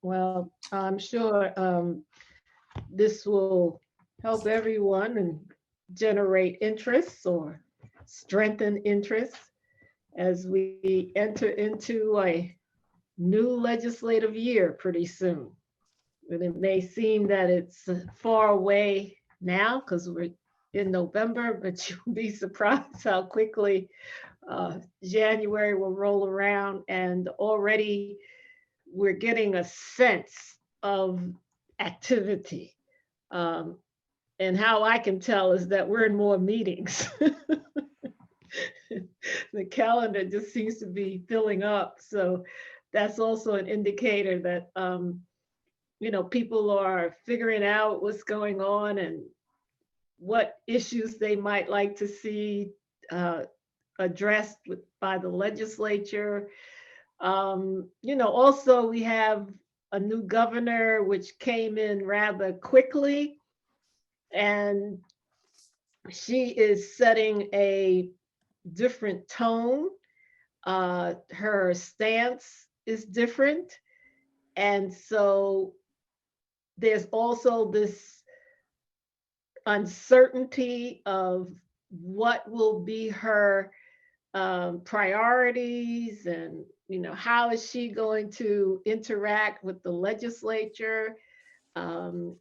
Well, I'm sure this will help everyone and generate interest or strengthen interest as we enter into a new legislative year pretty soon. And it may seem that it's far away now because we're in November, but you'll be surprised how quickly January will roll around, and already we're getting a sense of activity. Um, and how I can tell is that we're in more meetings. The calendar just seems to be filling up. So that's also an indicator that people are figuring out what's going on and what issues they might like to see uh, addressed by the legislature. Also we have a new governor, which came in rather quickly, and she is setting a different tone. Her stance is different. And so there's also this uncertainty of what will be her priorities, and how is she going to interact with the legislature, um,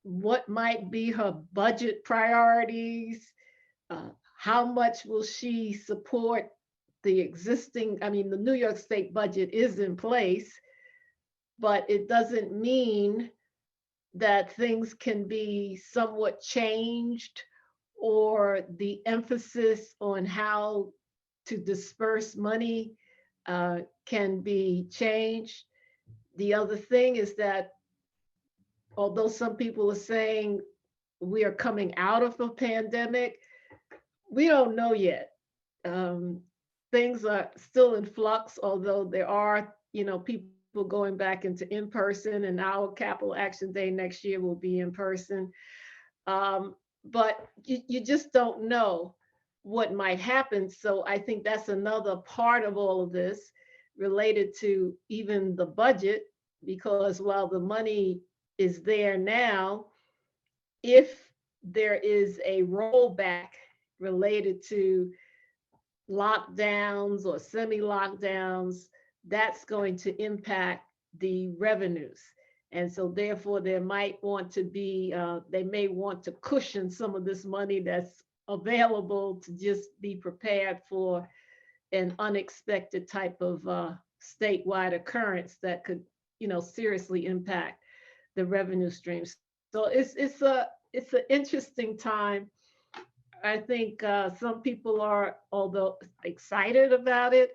what might be her budget priorities, how much will she support the existing, I mean, the New York State budget is in place, but it doesn't mean that things can be somewhat changed or the emphasis on how to disperse money can be changed. The other thing is that although some people are saying we are coming out of a pandemic, we don't know yet. Um, Things are still in flux, although there are, people going back into in person, and our Capital Action Day next year will be in person. But you just don't know what might happen. So I think that's another part of all of this related to even the budget, because while the money is there now, if there is a rollback related to lockdowns or semi lockdowns, that's going to impact the revenues. And so, therefore, there might want to be, they may want to cushion some of this money that's available to just be prepared for an unexpected type of statewide occurrence that could, seriously impact the revenue streams. So it's an interesting time. I think some people are, although excited about it,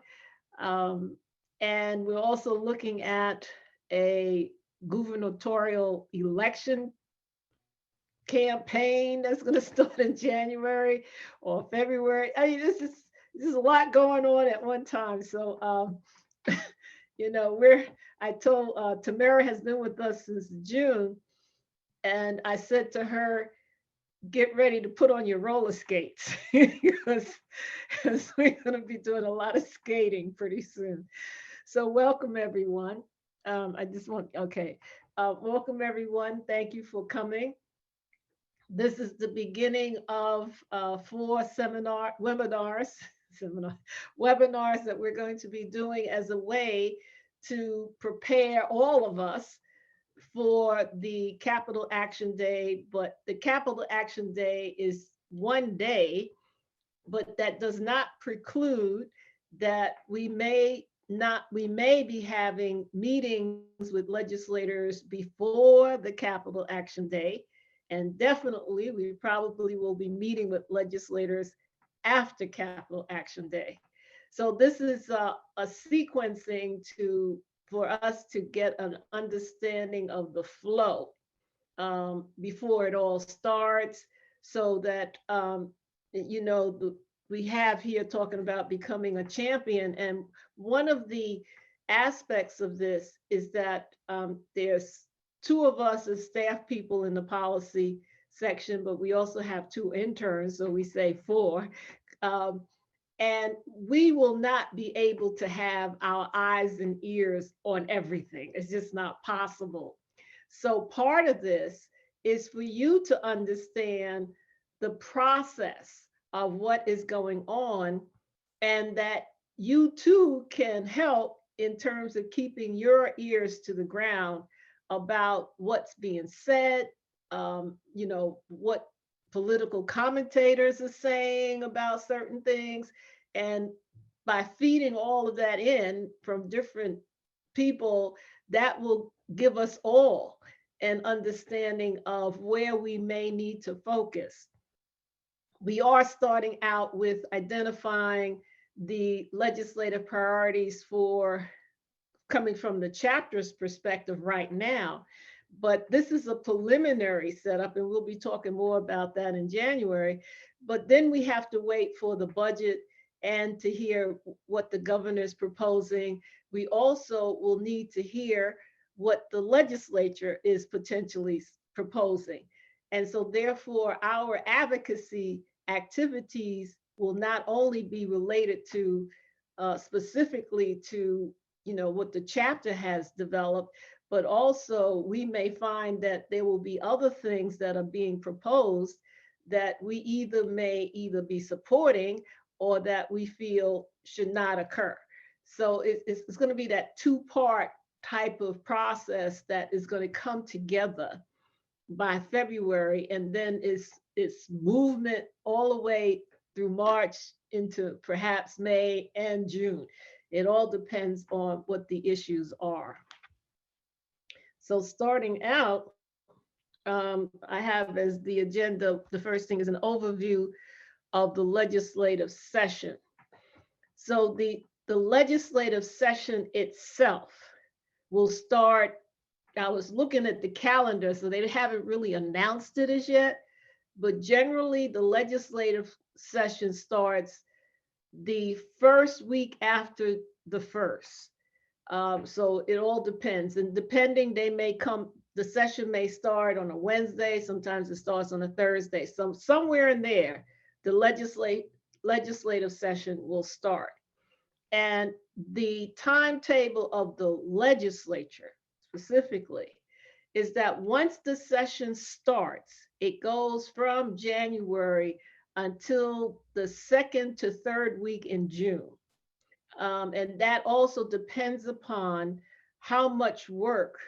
um, and we're also looking at a gubernatorial election campaign that's going to start in January or February. I mean, this is a lot going on at one time. So, we're. I told Tamara has been with us since June, and I said to her, get ready to put on your roller skates because we're going to be doing a lot of skating pretty soon. So welcome everyone. I just want, okay. Welcome everyone. Thank you for coming. This is the beginning of four seminar, webinars that we're going to be doing as a way to prepare all of us for the Capital Action Day. But the Capital Action Day is one day, but that does not preclude that we may be having meetings with legislators before the Capital Action Day, and definitely we probably will be meeting with legislators after Capital Action Day. So this is a sequencing for us to get an understanding of the flow before it all starts, so that we have here talking about becoming a champion. And one of the aspects of this is that there's two of us as staff people in the policy section, but we also have two interns, so we say four. Um, And we will not be able to have our eyes and ears on everything. It's just not possible. So part of this is for you to understand the process of what is going on, and that you too can help in terms of keeping your ears to the ground about what's being said, what political commentators are saying about certain things. And by feeding all of that in from different people, that will give us all an understanding of where we may need to focus. We are starting out with identifying the legislative priorities for coming from the chapter's perspective right now. But this is a preliminary setup, and we'll be talking more about that in January. But then we have to wait for the budget and to hear what the governor is proposing. We also will need to hear what the legislature is potentially proposing. And so therefore, our advocacy activities will not only be related to specifically to what the chapter has developed, but also we may find that there will be other things that are being proposed that we may be supporting, or that we feel should not occur. So it's going to be that two-part type of process that is going to come together by February, and then it's movement all the way through March into perhaps May and June. It all depends on what the issues are. So starting out, I have as the agenda, the first thing is an overview of the legislative session. So the legislative session itself will start. I was looking at the calendar, so they haven't really announced it as yet, but generally the legislative session starts the first week after the first. So it all depends, and depending, the session may start on a Wednesday, sometimes it starts on a Thursday. Somewhere in there, the legislative session will start. And the timetable of the legislature specifically is that once the session starts, it goes from January until the second to third week in June. And that also depends upon how much work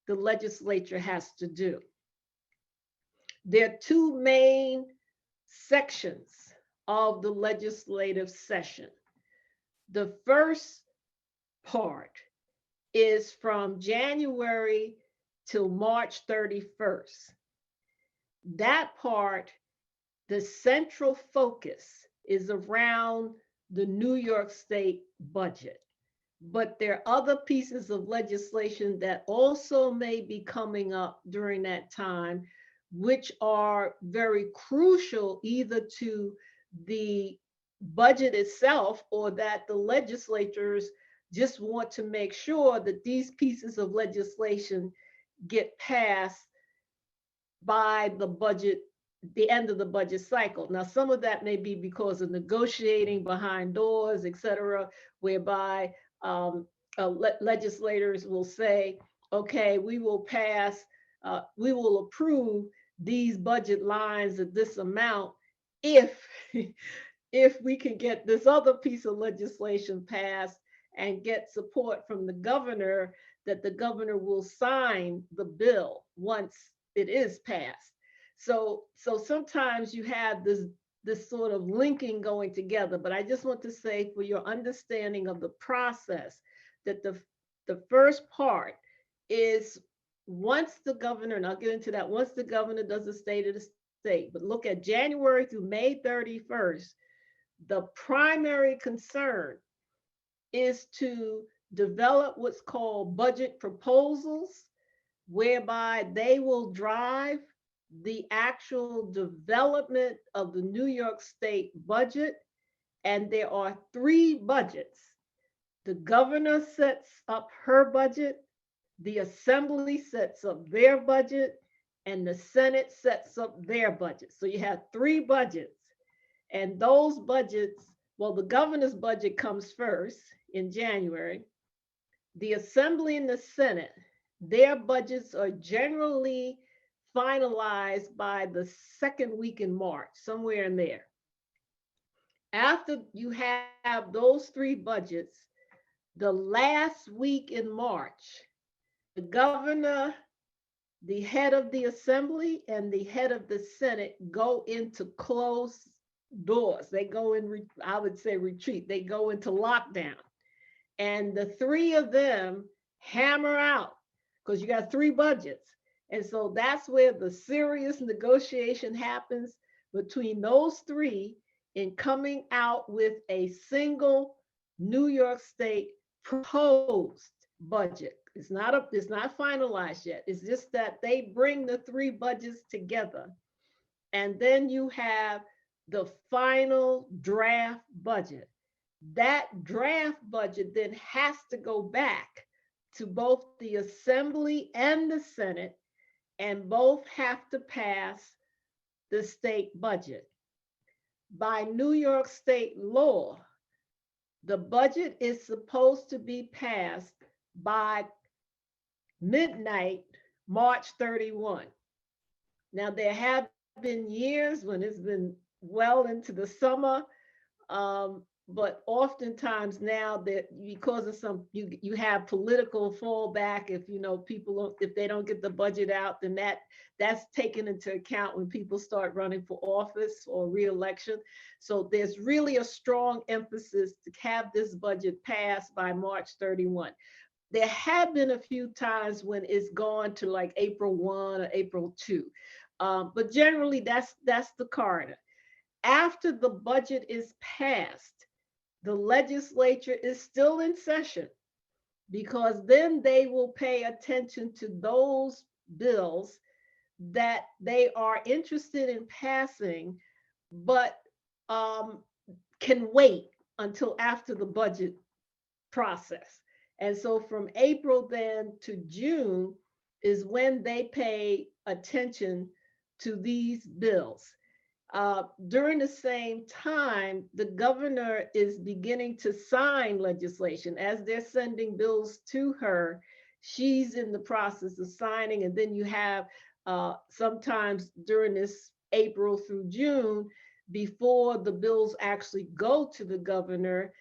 the legislature has to do. There are two main sections of the legislative session. The first part is from January till March 31st. That part, the central focus is around the New York State budget. But there are other pieces of legislation that also may be coming up during that time, which are very crucial either to the budget itself, or that the legislators just want to make sure that these pieces of legislation get passed by the end of the budget cycle. Now, some of that may be because of negotiating behind doors, et cetera, whereby legislators will say, okay, we will approve these budget lines at this amount if we can get this other piece of legislation passed and get support from the governor, that the governor will sign the bill once it is passed. So sometimes you have this sort of linking going together, but I just want to say, for your understanding of the process, that the first part is once the governor, and I'll get into that, once the governor does the state of the state, but look at January through May 31st, the primary concern is to develop what's called budget proposals, whereby they will drive the actual development of the New York State budget. And there are three budgets. The governor sets up her budget, the assembly sets up their budget, and the Senate sets up their budget. So you have three budgets, and those budgets Well, the governor's budget comes first in January. The Assembly and the Senate, their budgets are generally finalized by the second week in March, somewhere in there. After you have those three budgets, the last week in March, the governor, the head of the Assembly, and the head of the Senate go into closed doors. They go in, I would say, retreat. They go into lockdown. And the three of them hammer out, because you got three budgets. And so that's where the serious negotiation happens between those three in coming out with a single New York State proposed budget. It's not finalized yet. It's just that they bring the three budgets together. And then you have the final draft budget. That draft budget then has to go back to both the Assembly and the Senate, and both have to pass the state budget. By New York State law, the budget is supposed to be passed by midnight, March 31. Now, there have been years when it's been well into the summer, but oftentimes now that because of some you have political fallback, if people if they don't get the budget out, then that's taken into account when people start running for office or re-election. So there's really a strong emphasis to have this budget passed by March 31. There have been a few times when it's gone to like April 1 or April 2, but generally that's the corridor. After the budget is passed, the legislature is still in session, because then they will pay attention to those bills that they are interested in passing, but can wait until after the budget process. And so from April then to June is when they pay attention to these bills. During the same time, the governor is beginning to sign legislation. As they're sending bills to her, she's in the process of signing. And then you have sometimes during this April through June, before the bills actually go to the governor,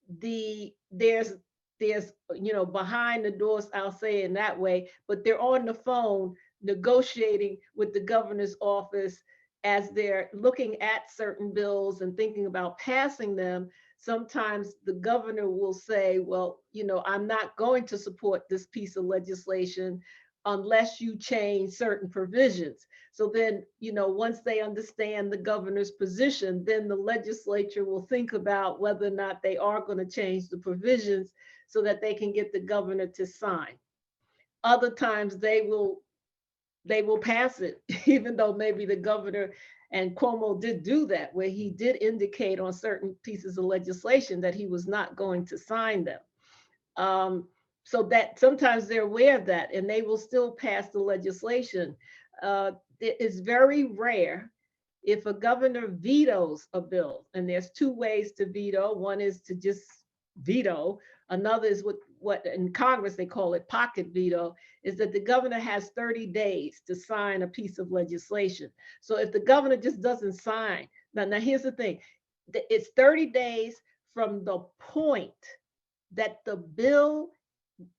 there's behind the doors, I'll say it in that way, but they're on the phone negotiating with the governor's office as they're looking at certain bills and thinking about passing them. Sometimes the governor will say, well, I'm not going to support this piece of legislation unless you change certain provisions. So then, once they understand the governor's position, then the legislature will think about whether or not they are going to change the provisions so that they can get the governor to sign. Other times they will pass it, even though maybe the governor, and Cuomo did do that, where he did indicate on certain pieces of legislation that he was not going to sign them. So that sometimes they're aware of that, and they will still pass the legislation. It is very rare if a governor vetoes a bill, and there's two ways to veto. One is to just veto. Another is what in Congress they call it pocket veto, is that the governor has 30 days to sign a piece of legislation. So if the governor just doesn't sign, now here's the thing, it's 30 days from the point that the bill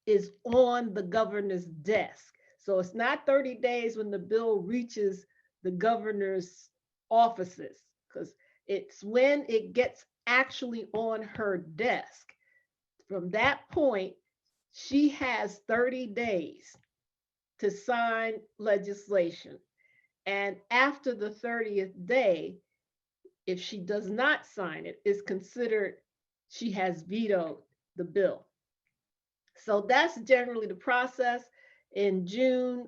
is on the governor's desk. So it's not 30 days when the bill reaches the governor's offices, because it's when it gets actually on her desk. From that point, she has 30 days to sign legislation. And after the 30th day, if she does not sign it, it's considered she has vetoed the bill. So that's generally the process. In June,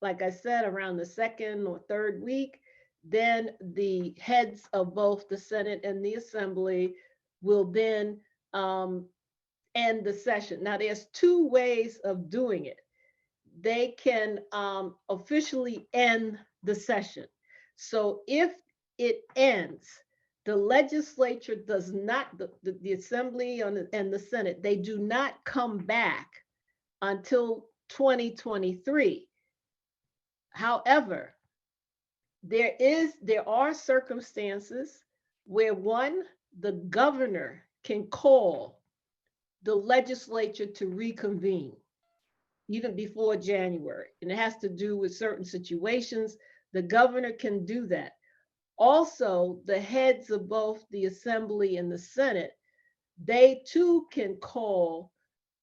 like I said, around the second or third week, then the heads of both the Senate and the Assembly will then end the session. Now, there's two ways of doing it. They can officially end the session. So if it ends, the legislature does not, the Assembly and the Senate, they do not come back until 2023. However, there are circumstances where one, the governor can call the legislature to reconvene even before January. And it has to do with certain situations. The governor can do that. Also, the heads of both the Assembly and the Senate, they too can call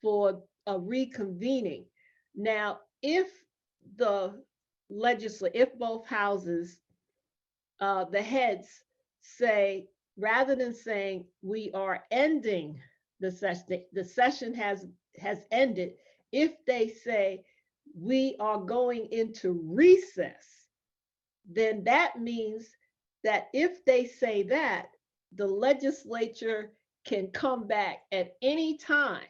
for a reconvening. Now, if the if both houses, the heads say, rather than saying we are ending the session has ended, if they say we are going into recess, then that means that if they say that, the legislature can come back at any time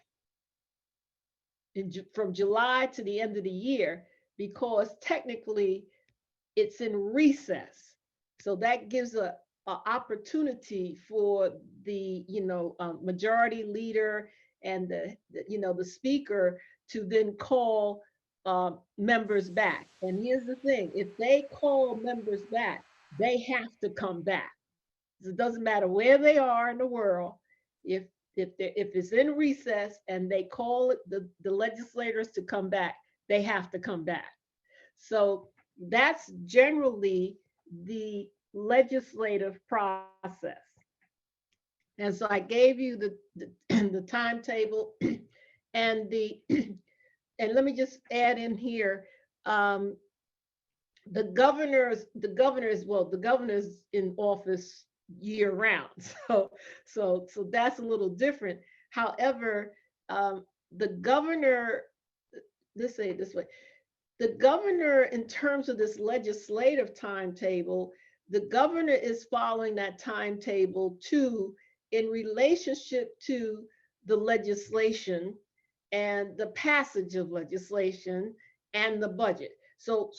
from July to the end of the year, because technically it's in recess. So that gives a opportunity for the majority leader and the speaker to then call members back. And here's the thing: if they call members back, they have to come back. It doesn't matter where they are in the world. If it's in recess and they call the legislators to come back, they have to come back. So that's generally the legislative process. And so I gave you the timetable and and let me just add in here, the governor's in office year round. So that's a little different. However, the governor, let's say it this way, the governor, in terms of this legislative timetable, the governor is following that timetable too, in relationship to the legislation and the passage of legislation and the budget. So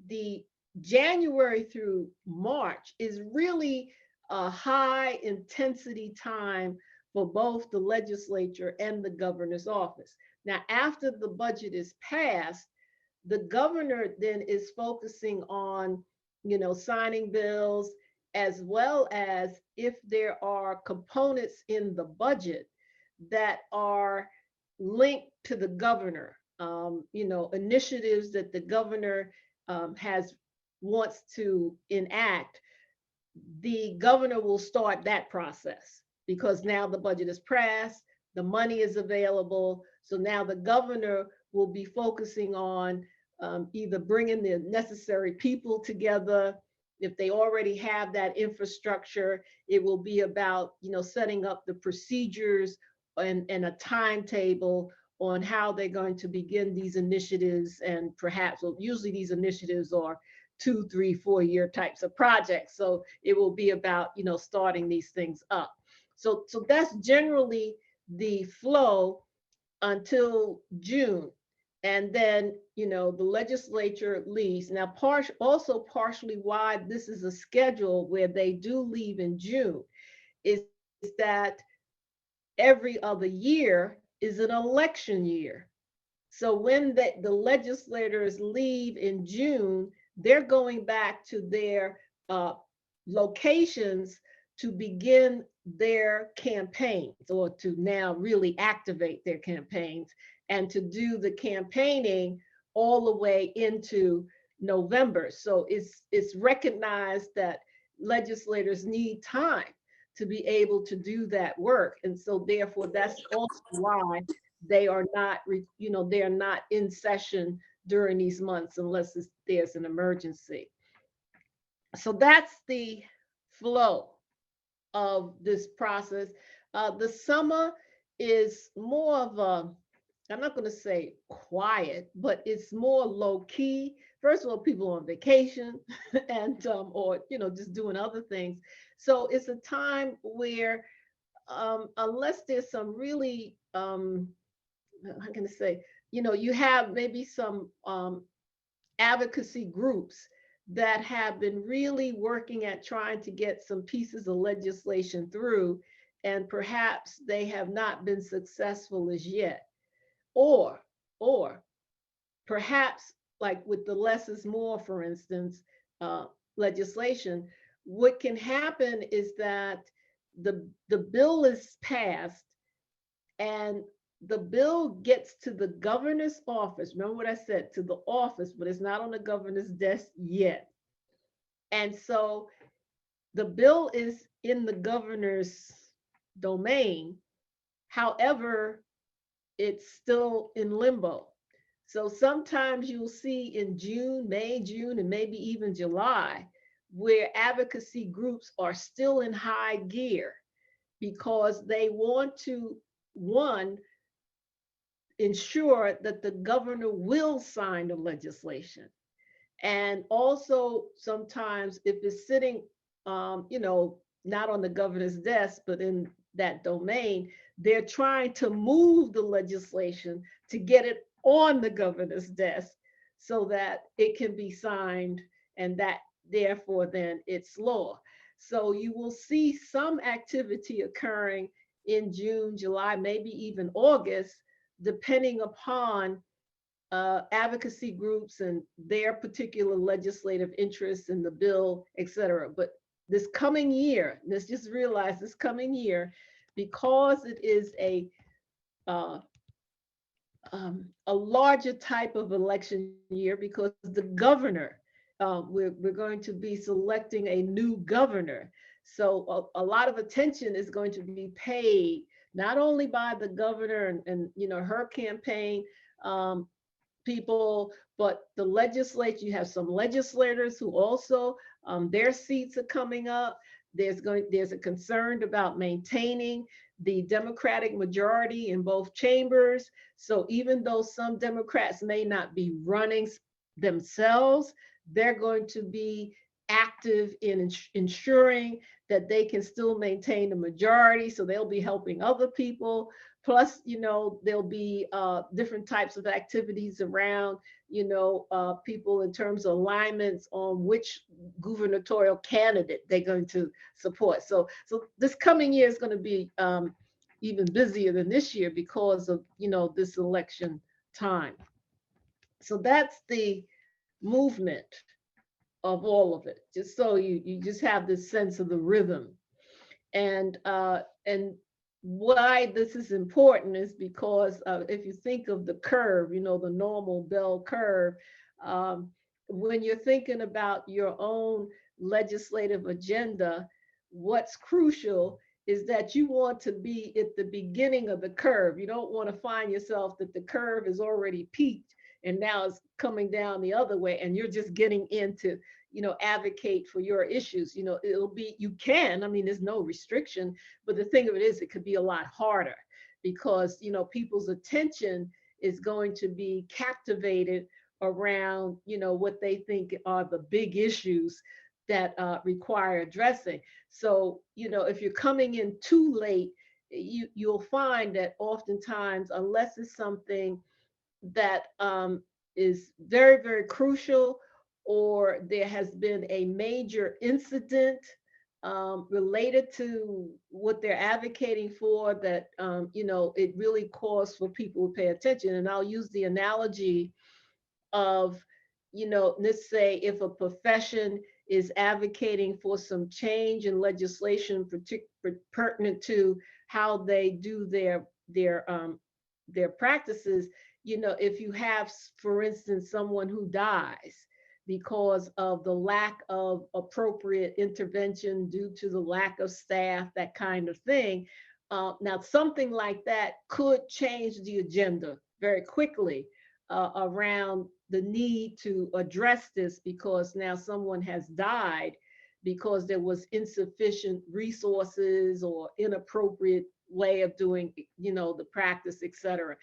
the January through March is really a high intensity time for both the legislature and the governor's office. Now, after the budget is passed, the governor then is focusing on, signing bills, as well as if there are components in the budget that are linked to the governor, initiatives that the governor wants to enact. The governor will start that process because now the budget is passed, the money is available. So now the governor will be focusing on either bringing the necessary people together. If they already have that infrastructure, it will be about, setting up the procedures and a timetable on how they're going to begin these initiatives. And perhaps, well, usually these initiatives are 2, 3, 4-year types of projects. So it will be about, starting these things up. So that's generally the flow until June. And then, the legislature leaves. Now, partially why this is a schedule where they do leave in June is that every other year is an election year. So when the legislators leave in June, they're going back to their locations to begin their campaigns, or to now really activate their campaigns and to do the campaigning all the way into November. So it's recognized that legislators need time to be able to do that work. And so therefore, that's also why they are not, they are not in session during these months unless there's an emergency. So that's the flow of this process. The summer is more of a, I'm not going to say quiet, but it's more low key. First of all, people are on vacation and or just doing other things. So it's a time where unless there's some really how can I say, you have maybe some advocacy groups that have been really working at trying to get some pieces of legislation through, and perhaps they have not been successful as yet. Or, or perhaps like with the less is more, for instance, uh, legislation, what can happen is that the bill is passed and the bill gets to the governor's office. Remember what I said, to the office, but it's not on the governor's desk yet. And so the bill is in the governor's domain. However, it's still in limbo. So sometimes you'll see in June, May, June, and maybe even July, where advocacy groups are still in high gear because they want to, one, ensure that the governor will sign the legislation. And also sometimes if it's sitting, not on the governor's desk, but in that domain, they're trying to move the legislation to get it on the governor's desk so that it can be signed, and that therefore then it's law. So you will see some activity occurring in June, July, maybe even August, depending upon advocacy groups and their particular legislative interests in the bill, et cetera. But this coming year, let's just realize this coming year, because it is uh, a larger type of election year, because the governor, we're going to be selecting a new governor. So a lot of attention is going to be paid not only by the governor and her campaign, um, people, but the legislature. You have some legislators who also, their seats are coming up. There's a concern about maintaining the Democratic majority in both chambers. So even though some Democrats may not be running themselves, they're going to be active in ensuring that they can still maintain the majority. So they'll be helping other people. Plus, there'll be different types of activities around, people in terms of alignments on which gubernatorial candidate they're going to support. So this coming year is going to be even busier than this year because of, this election time. So that's the movement of all of it, just so you just have this sense of the rhythm. And why this is important is because if you think of the curve, the normal bell curve, um, when you're thinking about your own legislative agenda, what's crucial is that you want to be at the beginning of the curve. You don't want to find yourself that the curve is already peaked and now it's coming down the other way and you're just getting into, advocate for your issues. It'll be, you can, I mean, there's no restriction, but the thing of it is, it could be a lot harder because, people's attention is going to be captivated around, what they think are the big issues that require addressing. So, if you're coming in too late, you'll find that oftentimes, unless it's something that is very, very crucial, or there has been a major incident related to what they're advocating for, that it really calls for people to pay attention. And I'll use the analogy of, let's say if a profession is advocating for some change in legislation pertinent to how they do their practices. If you have, for instance, someone who dies because of the lack of appropriate intervention due to the lack of staff, that kind of thing. Now, something like that could change the agenda very quickly around the need to address this, because now someone has died because there was insufficient resources or inappropriate way of doing, the practice, et cetera.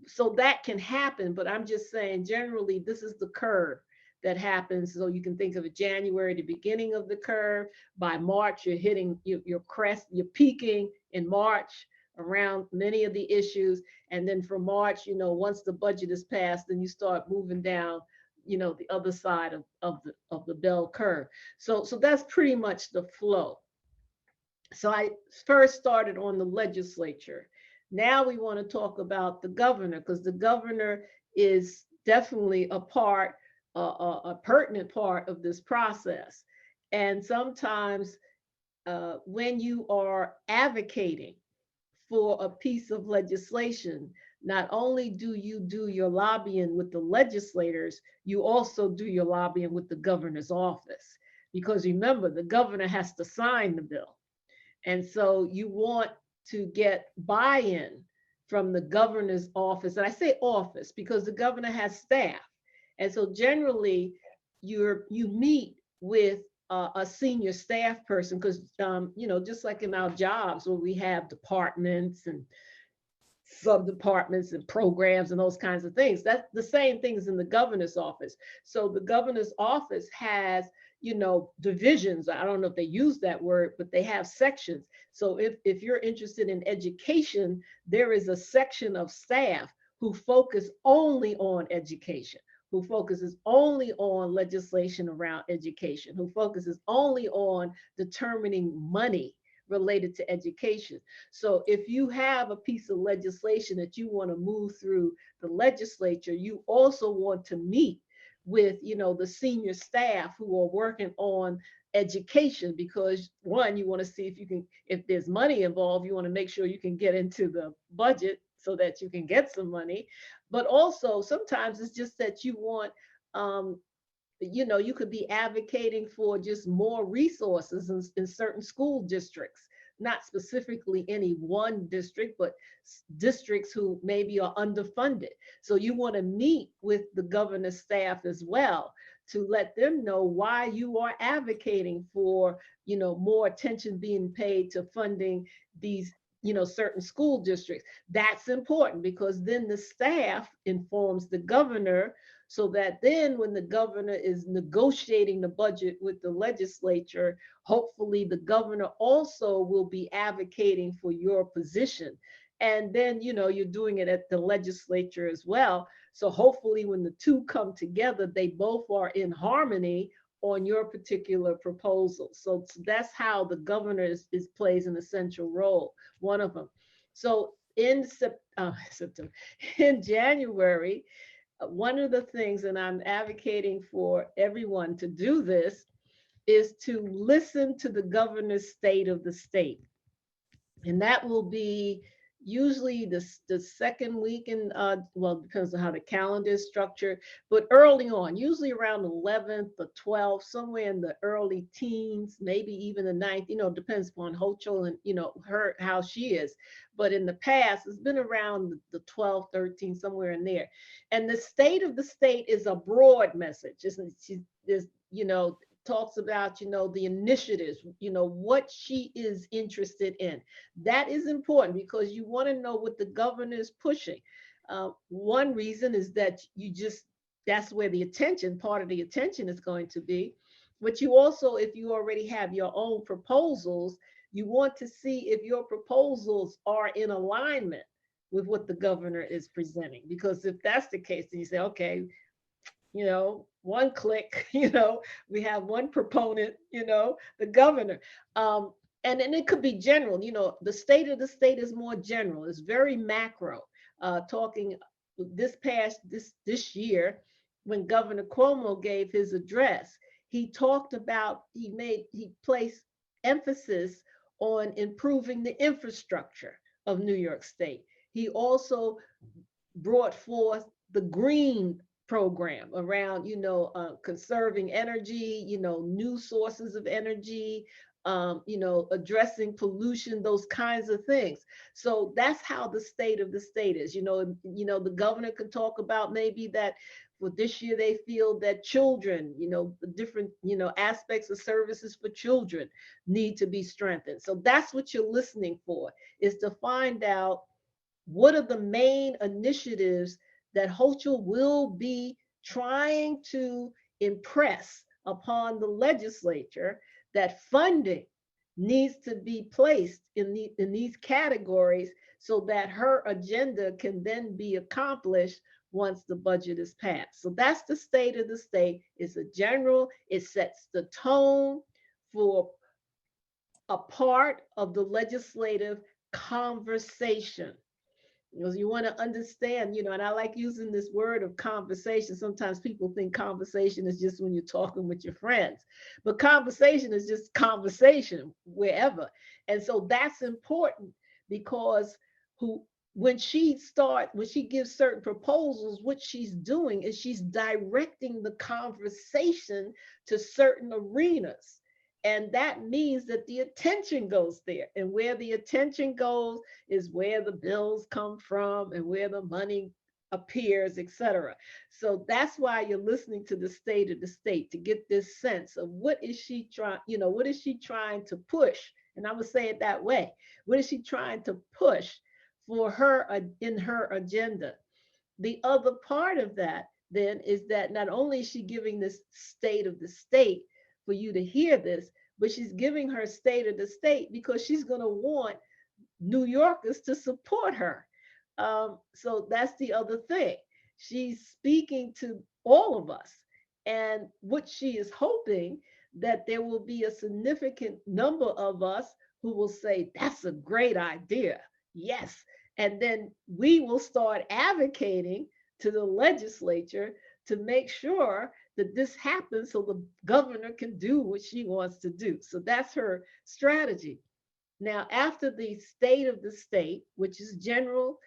So that can happen, but I'm just saying, generally, this is the curve that happens. So you can think of it, January, the beginning of the curve. By March, you're hitting your crest, you're peaking in March around many of the issues. And then from March, once the budget is passed, then you start moving down the other side of the bell curve. So that's pretty much the flow. So I first started on the legislature. Now we want to talk about the governor, because the governor is definitely a part, a pertinent part of this process. And sometimes when you are advocating for a piece of legislation, not only do you do your lobbying with the legislators, you also do your lobbying with the governor's office. Because remember, the governor has to sign the bill. And so you want to get buy-in from the governor's office. And I say office because the governor has staff. And so generally you meet with a senior staff person, because just like in our jobs where we have departments and sub-departments and programs and those kinds of things. That's the same things in the governor's office. So the governor's office has, divisions. I don't know if they use that word, but they have sections. So if you're interested in education, there is a section of staff who focus only on education, who focuses only on legislation around education, who focuses only on determining money related to education. So if you have a piece of legislation that you want to move through the legislature, you also want to meet with, the senior staff who are working on education, because one, you want to see if there's money involved, you want to make sure you can get into the budget so that you can get some money. But also sometimes it's just that you want, you could be advocating for just more resources in certain school districts, not specifically any one district, but districts who maybe are underfunded. So you want to meet with the governor's staff as well to let them know why you are advocating for, more attention being paid to funding these, certain school districts. That's important because then the staff informs the governor, so that then when the governor is negotiating the budget with the legislature, hopefully the governor also will be advocating for your position. And then, you're doing it at the legislature as well. So hopefully when the two come together, they both are in harmony on your particular proposal. So that's how the governor plays an essential role, one of them. So in September, in January, one of the things, and I'm advocating for everyone to do this, is to listen to the governor's state of the state. And that will be usually the second week in, well, it depends on how the calendar is structured, but early on, usually around the 11th, the 12th, somewhere in the early teens, maybe even the 9th, depends upon Hochul and, her, how she is. But in the past, it's been around the 12th, 13th, somewhere in there. And the state of the state is a broad message, isn't it? There's, talks about, the initiatives, what she is interested in. That is important because you want to know what the governor is pushing. One reason is that that's where the attention, part of the attention is going to be. But you also, if you already have your own proposals, you want to see if your proposals are in alignment with what the governor is presenting. Because if that's the case, then you say, okay, one click, we have one proponent, the governor. And then it could be general, the state of the state is more general, it's very macro. Talking this year, when Governor Cuomo gave his address, he talked about, he placed emphasis on improving the infrastructure of New York State. He also brought forth the green program around, conserving energy, new sources of energy, addressing pollution, those kinds of things. So that's how the state of the state is. The governor can talk about maybe that for this year they feel that children, the different, aspects of services for children need to be strengthened. So that's what you're listening for, is to find out what are the main initiatives that Hochul will be trying to impress upon the legislature, that funding needs to be placed in these categories so that her agenda can then be accomplished once the budget is passed. So that's the state of the state. It's a general, it sets the tone for a part of the legislative conversation. Because you want to understand, and I like using this word of conversation. Sometimes people think conversation is just when you're talking with your friends, but conversation is just conversation wherever. And so that's important because who when she gives certain proposals, what she's doing is she's directing the conversation to certain arenas. And that means that the attention goes there. And where the attention goes is where the bills come from and where the money appears, etc. So that's why you're listening to the state of the state to get this sense of what is she trying, what is she trying to push? And I would say it that way. What is she trying to push for her in her agenda? The other part of that then is that not only is she giving this state of the state for you to hear this, but she's giving her state of the state because she's going to want New Yorkers to support her. So that's the other thing. She's speaking to all of us. And what she is hoping that there will be a significant number of us who will say, that's a great idea. Yes. And then we will start advocating to the legislature to make sure that this happens so the governor can do what she wants to do. So that's her strategy. Now, after the state of the state, which is general,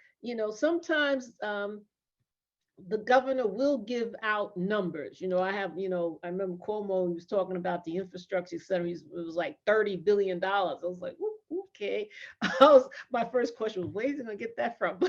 sometimes the governor will give out numbers. I remember Cuomo was talking about the infrastructure center. It was like $30 billion. I was like, okay. My first question was, where's he going to get that from?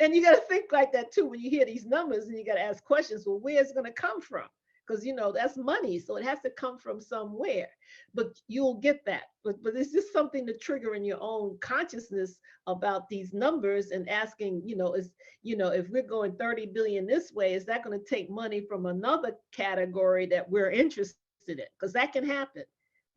And you got to think like that too when you hear these numbers, and you got to ask questions. Well, where's it going to come from? Because that's money, so it has to come from somewhere. But you'll get that. But it's just something to trigger in your own consciousness about these numbers and asking, if we're going 30 billion this way, is that going to take money from another category that we're interested in? Because that can happen.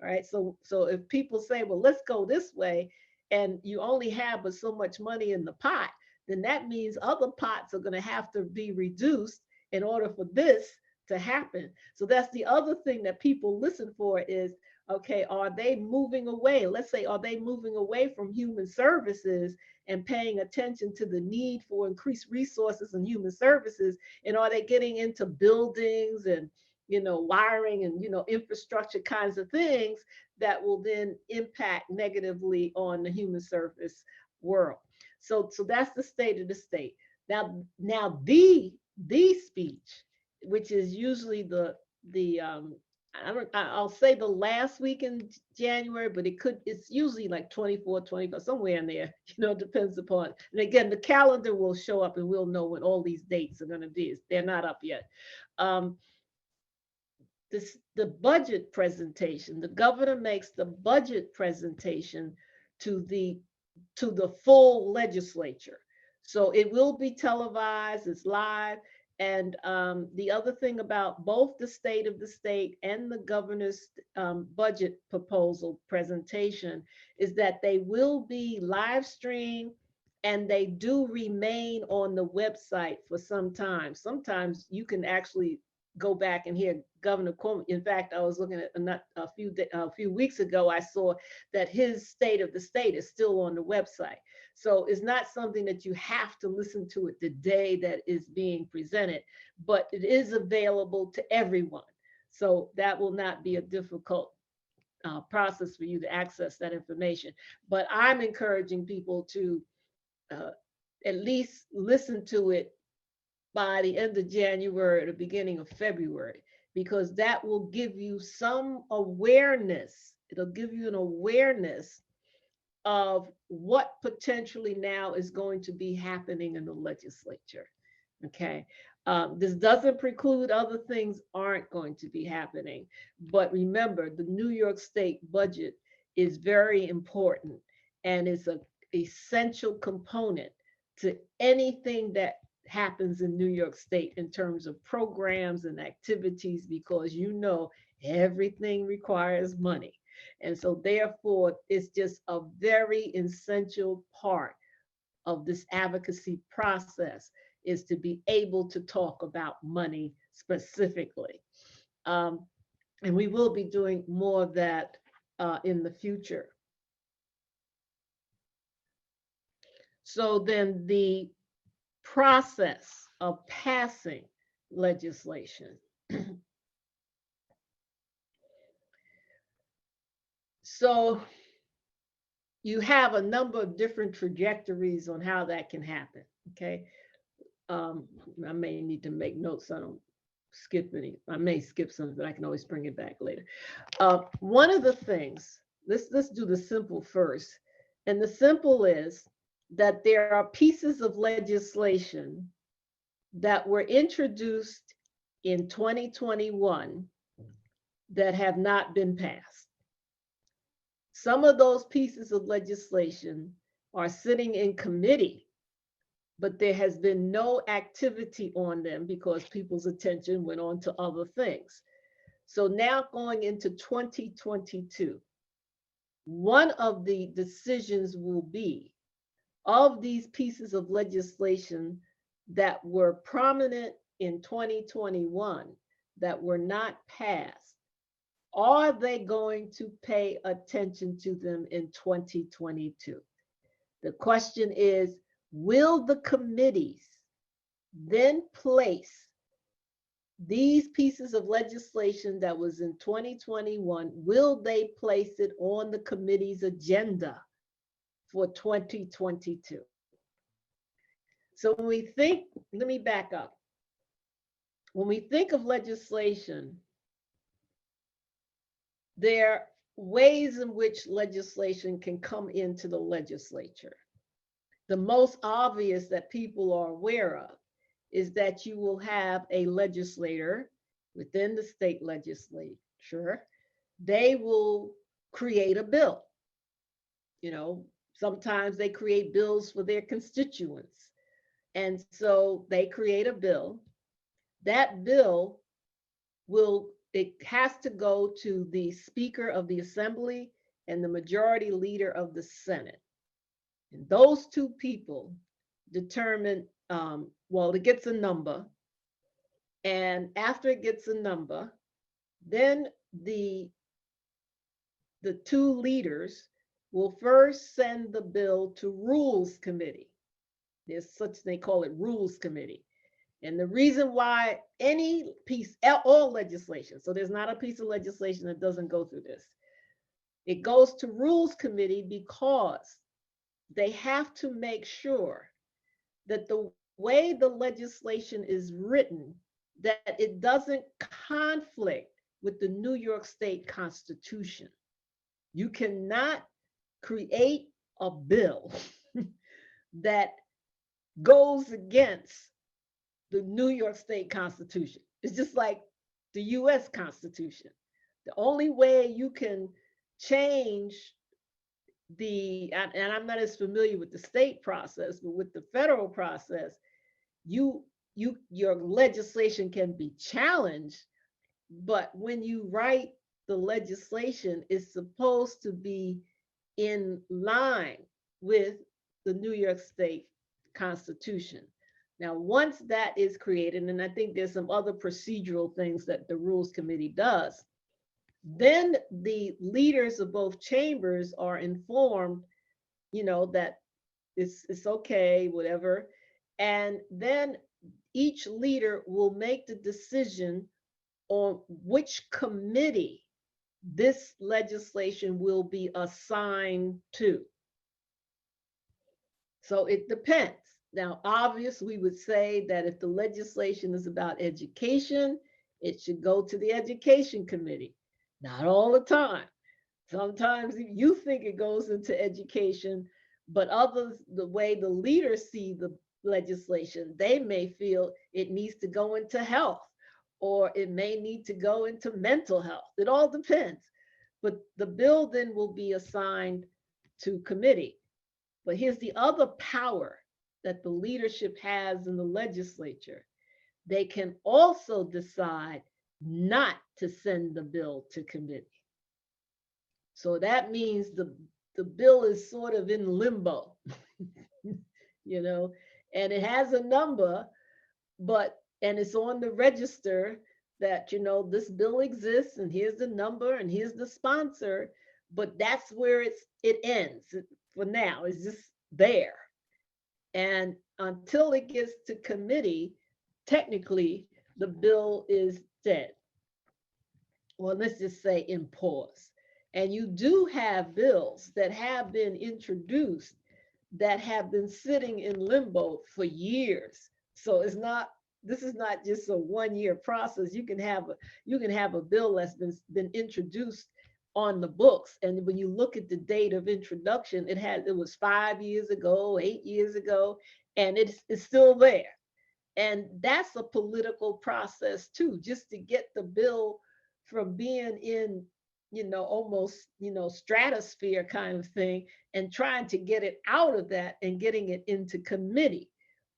All right. So if people say, well, let's go this way, and you only have but so much money in the pot, then that means other pots are going to have to be reduced in order for this to happen. So that's the other thing that people listen for is, okay, are they moving away? Let's say, are they moving away from human services and paying attention to the need for increased resources in human services? And are they getting into buildings and, wiring and, infrastructure kinds of things that will then impact negatively on the human service world? So that's the state of the state. Now the speech, which is usually I'll say the last week in January, but it's usually like 24, 25, somewhere in there, it depends upon. And again, the calendar will show up and we'll know when all these dates are going to be. They're not up yet. The budget presentation, the governor makes the budget presentation to the full legislature. So it will be televised, it's live. And the other thing about both the state of the state and the governor's budget proposal presentation is that they will be live streamed and they do remain on the website for some time. Sometimes you can actually go back and hear Governor Cuomo. In fact, I was looking at a few weeks ago, I saw that his state of the state is still on the website. So it's not something that you have to listen to it the day that is being presented, but it is available to everyone. So that will not be a difficult process for you to access that information. But I'm encouraging people to at least listen to it by the end of January or the beginning of February, because that will give you some awareness. It'll give you an awareness of what potentially now is going to be happening in the legislature. Okay. This doesn't preclude other things aren't going to be happening. But remember, the New York State budget is very important and it's an essential component to anything that happens in New York State in terms of programs and activities, because everything requires money. And so therefore, it's just a very essential part of this advocacy process is to be able to talk about money specifically. Um, and we will be doing more of that in the future. So then the process of passing legislation. So you have a number of different trajectories on how that can happen. Okay. I may need to make notes. I don't skip any. I may skip some, but I can always bring it back later. One of the things, let's do the simple first. And the simple is that there are pieces of legislation that were introduced in 2021 that have not been passed. Some of those pieces of legislation are sitting in committee, but there has been no activity on them because people's attention went on to other things. So now going into 2022, one of the decisions will be of these pieces of legislation that were prominent in 2021 that were not passed, are they going to pay attention to them in 2022? The question is, will the committees then place these pieces of legislation that was in 2021, will they place it on the committee's agenda for 2022? So when we think, let me back up. When we think of legislation, there are ways in which legislation can come into the legislature. The most obvious that people are aware of is that you will have a legislator within the state legislature. They will create a bill. You know, sometimes they create bills for their constituents. And so they create a bill. That bill it has to go to the Speaker of the Assembly and the Majority Leader of the Senate. And those two people determine, well, it gets a number. And after it gets a number, then the two leaders will first send the bill to Rules Committee. There's such, they call it Rules Committee. And the reason why any piece, all legislation, so there's not a piece of legislation that doesn't go through this. It goes to Rules Committee because they have to make sure that the way the legislation is written, that it doesn't conflict with the New York State Constitution. You cannot create a bill that goes against the New York State Constitution. It's just like the US Constitution. The only way you can change and I'm not as familiar with the state process, but with the federal process, your legislation can be challenged, but when you write the legislation, it's supposed to be in line with the New York State Constitution. Now, once that is created, and I think there's some other procedural things that the Rules Committee does, then the leaders of both chambers are informed, that it's okay, whatever. And then each leader will make the decision on which committee this legislation will be assigned to. So it depends. Now, obviously, we would say that if the legislation is about education, it should go to the Education Committee. Not all the time. Sometimes you think it goes into education, but others, the way the leaders see the legislation, they may feel it needs to go into health, or it may need to go into mental health. It all depends. But the bill then will be assigned to committee. But here's the other power that the leadership has in the legislature. They can also decide not to send the bill to committee. So that means the bill is sort of in limbo, and it has a number, and it's on the register that, this bill exists and here's the number and here's the sponsor, but that's where it ends for now. It's just there. And until it gets to committee, technically the bill is dead. Well, let's just say in pause. And you do have bills that have been introduced that have been sitting in limbo for years. So this is not just a 1 year process. You can have a bill that's been introduced on the books. And when you look at the date of introduction, it was 5 years ago, 8 years ago, and it's still there. And that's a political process too, just to get the bill from being in, almost, stratosphere kind of thing, and trying to get it out of that and getting it into committee.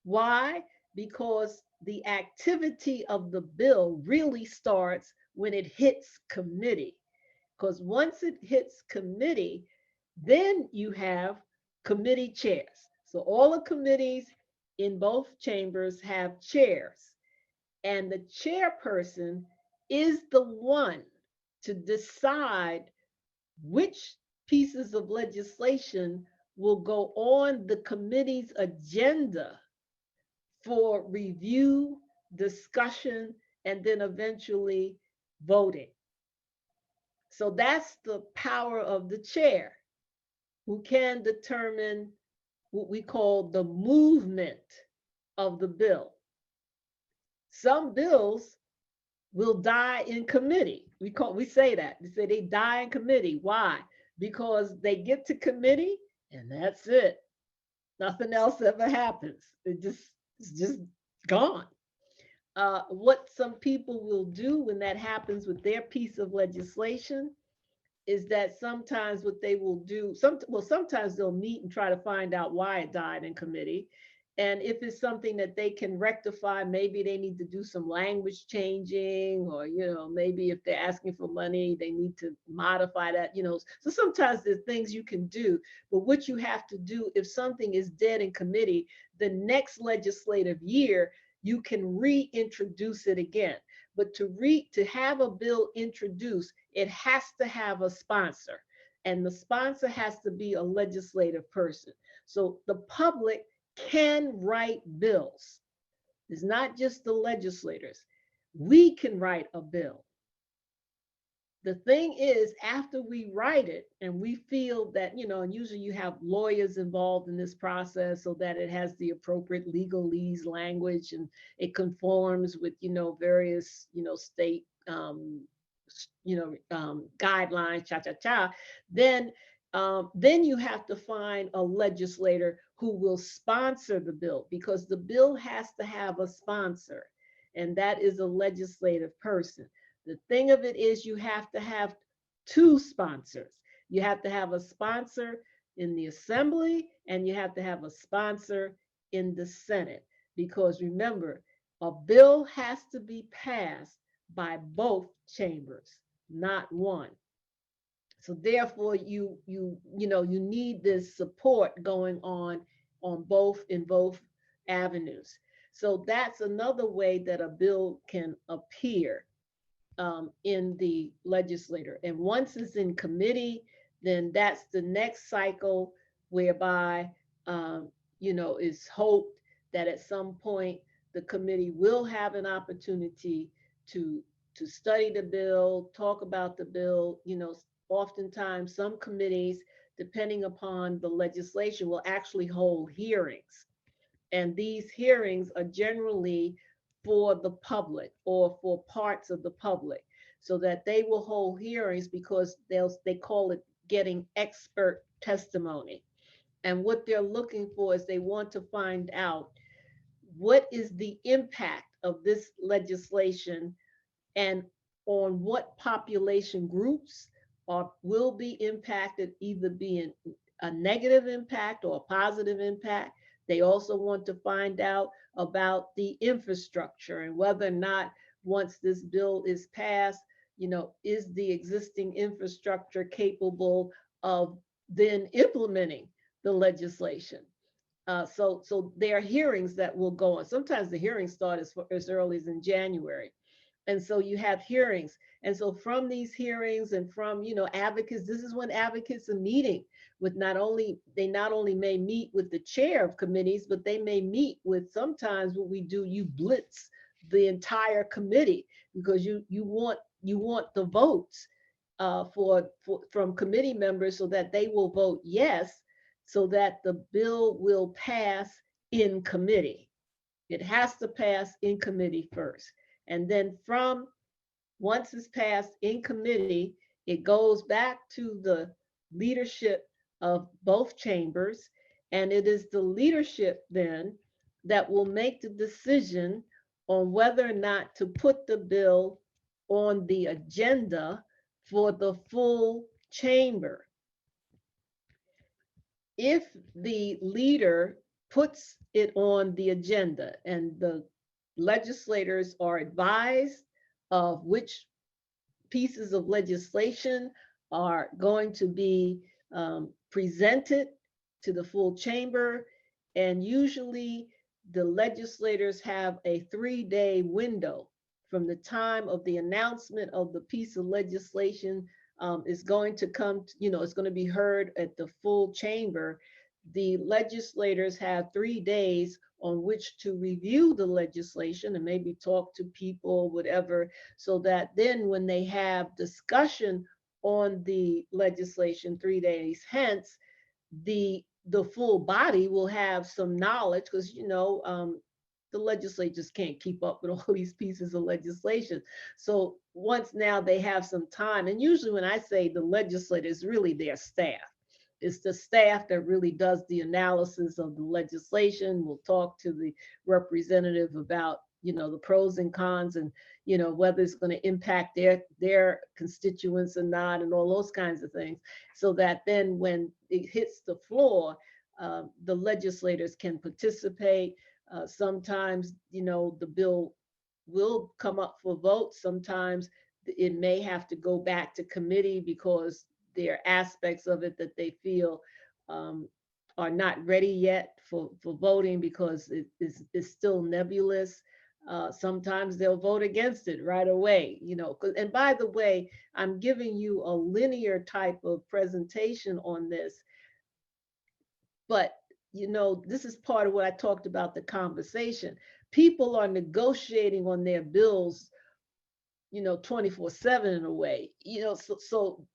Why? Because the activity of the bill really starts when it hits committee. Because once it hits committee, then you have committee chairs. So all the committees in both chambers have chairs, and the chairperson is the one to decide which pieces of legislation will go on the committee's agenda for review, discussion, and then eventually voting. So that's the power of the chair, who can determine what we call the movement of the bill. Some bills will die in committee. We say that. We say they die in committee. Why? Because they get to committee and that's it. Nothing else ever happens. It's just gone. What some people will do when that happens with their piece of legislation is that sometimes what they will do, sometimes they'll meet and try to find out why it died in committee. And if it's something that they can rectify, maybe they need to do some language changing, or, maybe if they're asking for money, they need to modify that. So sometimes there's things you can do, but what you have to do if something is dead in committee, the next legislative year, you can reintroduce it again. But to have a bill introduced, it has to have a sponsor, and the sponsor has to be a legislative person. So the public can write bills. It's not just the legislators. We can write a bill. The thing is, after we write it and we feel that, and usually you have lawyers involved in this process so that it has the appropriate legalese language and it conforms with, various, state, guidelines, then you have to find a legislator who will sponsor the bill, because the bill has to have a sponsor, and that is a legislative person. The thing of it is, you have to have two sponsors. You have to have a sponsor in the assembly, and you have to have a sponsor in the Senate, because remember, a bill has to be passed by both chambers, not one. So therefore, you need this support going on both in both avenues. So that's another way that a bill can appear in the legislature. And once it's in committee, then that's the next cycle, whereby it's hoped that at some point the committee will have an opportunity to study the bill, talk about the bill. Oftentimes some committees, depending upon the legislation, will actually hold hearings. And these hearings are generally for the public or for parts of the public, so that they will hold hearings because they call it getting expert testimony. And what they're looking for is they want to find out what is the impact of this legislation, and on what population groups will be impacted, either being a negative impact or a positive impact. They also want to find out about the infrastructure, and whether or not, once this bill is passed, is the existing infrastructure capable of then implementing the legislation. So there are hearings that will go on. Sometimes the hearings start as early as in January. And so you have hearings. And so from these hearings and from, advocates, this is when advocates are meeting with they not only may meet with the chair of committees, but they may meet with, sometimes what we do, you blitz the entire committee because you want the votes from committee members so that they will vote yes, so that the bill will pass in committee. It has to pass in committee first. And then once it's passed in committee, it goes back to the leadership of both chambers. And it is the leadership then that will make the decision on whether or not to put the bill on the agenda for the full chamber. If the leader puts it on the agenda and the legislators are advised of which pieces of legislation are going to be presented to the full chamber, and usually the legislators have a 3-day window from the time of the announcement of the piece of legislation is going to come, it's going to be heard at the full chamber. The legislators have 3 days on which to review the legislation and maybe talk to people, whatever, so that then when they have discussion on the legislation 3 days hence, the full body will have some knowledge because, the legislators can't keep up with all these pieces of legislation. So once now they have some time, and usually when I say the legislators, really their staff. It's the staff that really does the analysis of the legislation. We'll talk to the representative about, the pros and cons and, whether it's going to impact their constituents or not, and all those kinds of things. So that then when it hits the floor, the legislators can participate. Sometimes, the bill will come up for vote. Sometimes it may have to go back to committee because there are aspects of it that they feel are not ready yet for voting because it's still nebulous. Sometimes they'll vote against it right away, and by the way, I'm giving you a linear type of presentation on this, but this is part of what I talked about, the conversation. People are negotiating on their bills 24/7 in a way, so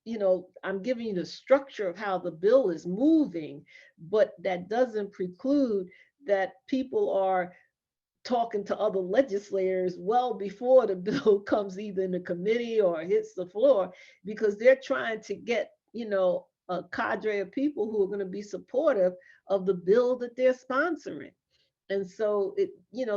I'm giving you the structure of how the bill is moving, but that doesn't preclude that people are talking to other legislators well before the bill comes either in the committee or hits the floor, because they're trying to get a cadre of people who are going to be supportive of the bill that they're sponsoring. And so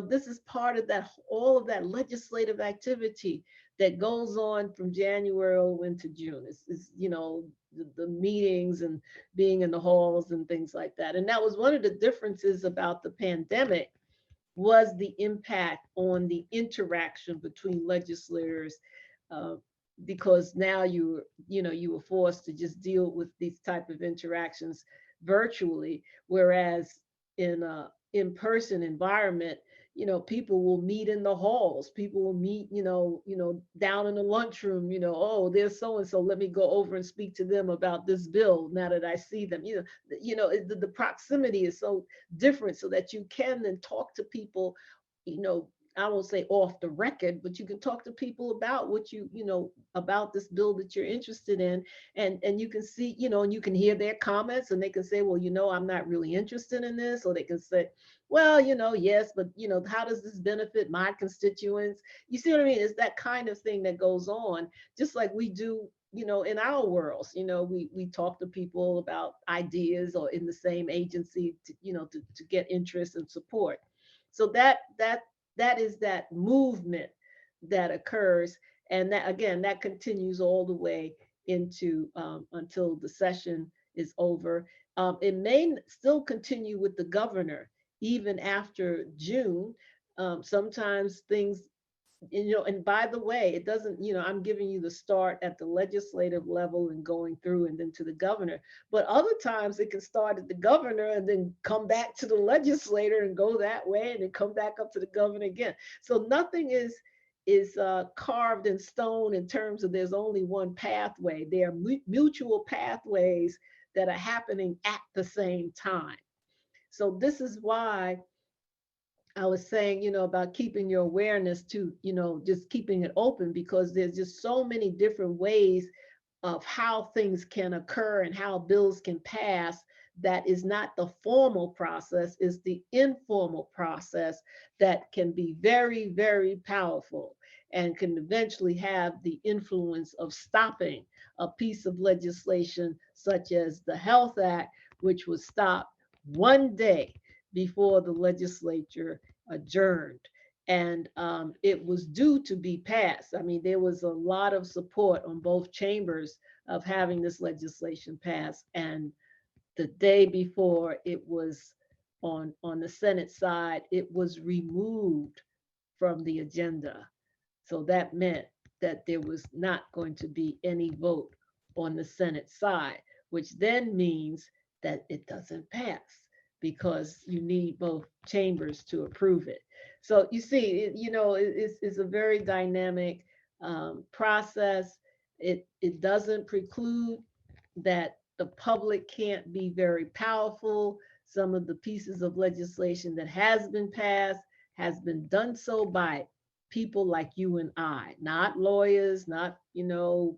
this is part of that, all of that legislative activity that goes on from January into June. It's the meetings and being in the halls and things like that. And that was one of the differences about the pandemic, was the impact on the interaction between legislators, because now you were forced to just deal with these type of interactions virtually, whereas in a in-person environment, people will meet in the halls, people will meet, down in the lunchroom, oh, there's so and so, let me go over and speak to them about this bill now that I see them. The proximity is so different, so that you can then talk to people, I won't say off the record, but you can talk to people about what about this bill that you're interested in, and you can see, and you can hear their comments, and they can say, well, I'm not really interested in this, or they can say, well, yes, but how does this benefit my constituents? You see what I mean? It's that kind of thing that goes on, just like we do, in our worlds. We talk to people about ideas, or in the same agency to get interest and support. So that is that movement that occurs, and that, again, that continues all the way into until the session is over. It may still continue with the governor even after June. Sometimes things and by the way, it doesn't, I'm giving you the start at the legislative level and going through and then to the governor. But other times it can start at the governor and then come back to the legislator and go that way and then come back up to the governor again. So nothing is carved in stone in terms of there's only one pathway. There are mutual pathways that are happening at the same time. So this is why I was saying, about keeping your awareness to, just keeping it open, because there's just so many different ways of how things can occur and how bills can pass. That is not the formal process, is the informal process that can be very, very powerful and can eventually have the influence of stopping a piece of legislation such as the Health Act, which was stopped one day before the legislature adjourned. And it was due to be passed. I mean, there was a lot of support on both chambers of having this legislation passed. And the day before it was on the Senate side, it was removed from the agenda. So that meant that there was not going to be any vote on the Senate side, which then means that it doesn't pass because you need both chambers to approve it. So you see, it's a very dynamic process. It doesn't preclude that the public can't be very powerful. Some of the pieces of legislation that has been passed has been done so by people like you and I, not lawyers, not,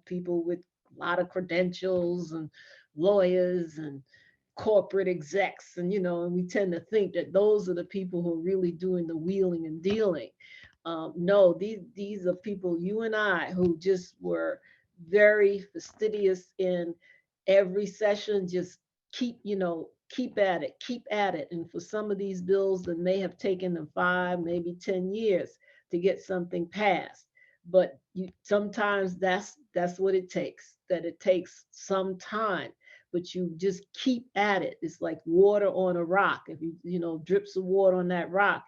people with a lot of credentials and lawyers and corporate execs. And we tend to think that those are the people who are really doing the wheeling and dealing. No, these are people, you and I, who just were very fastidious in every session, just keep at it, keep at it. And for some of these bills that may have taken them 5, maybe 10 years to get something passed. But sometimes that's what it takes, that it takes some time, but you just keep at it. It's like water on a rock. If drips of water on that rock,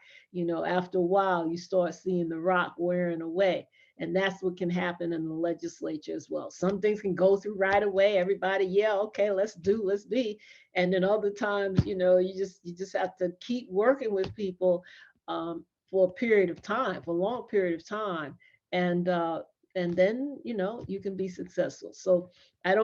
after a while, you start seeing the rock wearing away. And that's what can happen in the legislature as well. Some things can go through right away. Everybody, yeah, okay, let's be. And then other times, you just have to keep working with people for a period of time, for a long period of time, and then you can be successful. So I don't